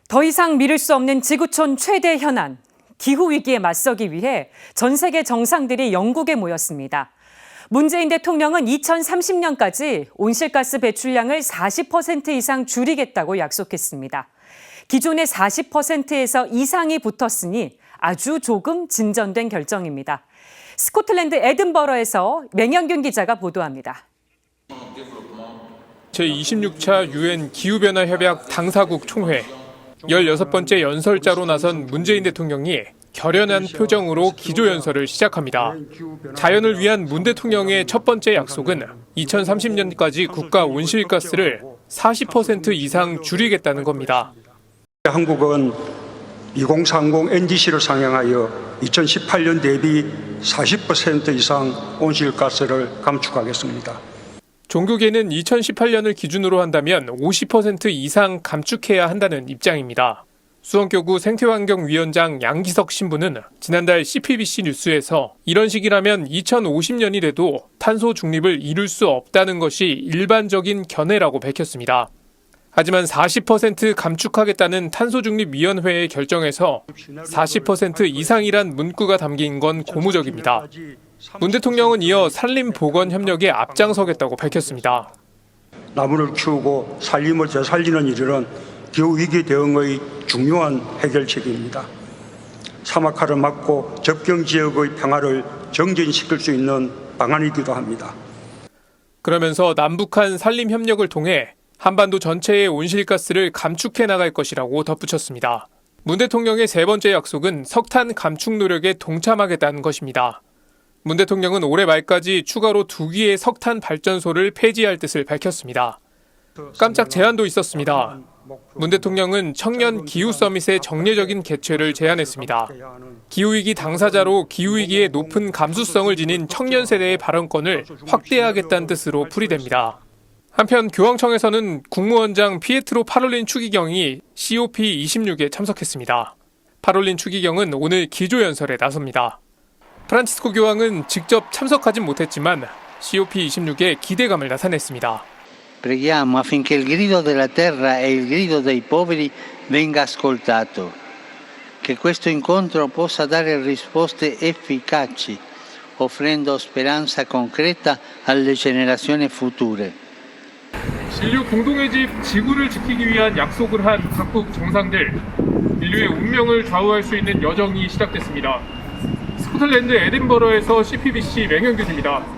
더 이상 미룰 수 없는 지구촌 최대 현안, 기후위기에 맞서기 위해 전 세계 정상들이 영국에 모였습니다. 문재인 대통령은 2030년까지 온실가스 배출량을 40% 이상 줄이겠다고 약속했습니다. 기존의 40%에서 이상이 붙었으니 아주 조금 진전된 결정입니다. 스코틀랜드 에든버러에서 맹영균 기자가 보도합니다. 제26차 UN 기후변화협약 당사국 총회 16번째 연설자로 나선 문재인 대통령이 결연한 표정으로 기조연설을 시작합니다. 자연을 위한 문 대통령의 첫 번째 약속은 2030년까지 국가 온실가스를 40% 이상 줄이겠다는 겁니다. 한국은 2030 NDC를 상향하여 2018년 대비 40% 이상 온실가스를 감축하겠습니다. 종교계는 2018년을 기준으로 한다면 50% 이상 감축해야 한다는 입장입니다. 수원교구 생태환경위원장 양기석 신부는 지난달 CPBC 뉴스에서 이런 식이라면 2050년이 돼도 탄소 중립을 이룰 수 없다는 것이 일반적인 견해라고 밝혔습니다. 하지만 40% 감축하겠다는 탄소중립위원회의 결정에서 40% 이상이란 문구가 담긴 건 고무적입니다. 문 대통령은 이어 산림보건협력에 앞장서겠다고 밝혔습니다. 나무를 키우고 산림을 되살리는 일은 기후위기 대응의 중요한 해결책입니다. 사막화를 막고 접경지역의 평화를 정진시킬 수 있는 방안이기도 합니다. 그러면서 남북한 산림협력을 통해 한반도 전체의 온실가스를 감축해 나갈 것이라고 덧붙였습니다. 문 대통령의 세 번째 약속은 석탄 감축 노력에 동참하겠다는 것입니다. 문 대통령은 올해 말까지 추가로 2기의 석탄 발전소를 폐지할 뜻을 밝혔습니다. 깜짝 제안도 있었습니다. 문 대통령은 청년 기후 서밋의 정례적인 개최를 제안했습니다. 기후위기 당사자로 기후위기의 높은 감수성을 지닌 청년 세대의 발언권을 확대하겠다는 뜻으로 풀이됩니다. 한편 교황청에서는 국무원장 피에트로 파롤린 추기경이 COP26에 참석했습니다. 파롤린 추기경은 오늘 기조연설에 나섭니다. 프란치스코 교황은 직접 참석하진 못했지만 COP26에 기대감을 나타냈습니다. Preghiamo affinché il grido della terra e il grido dei poveri venga ascoltato, che questo incontro possa dare risposte efficaci, offrendo speranza concreta alle generazioni future. 인류 공동의 집 지구를 지키기 위한 약속을 한 각국 정상들, 인류의 운명을 좌우할 수 있는 여정이 시작됐습니다. 스코틀랜드 에든버러에서 CPBC 맹영균입니다.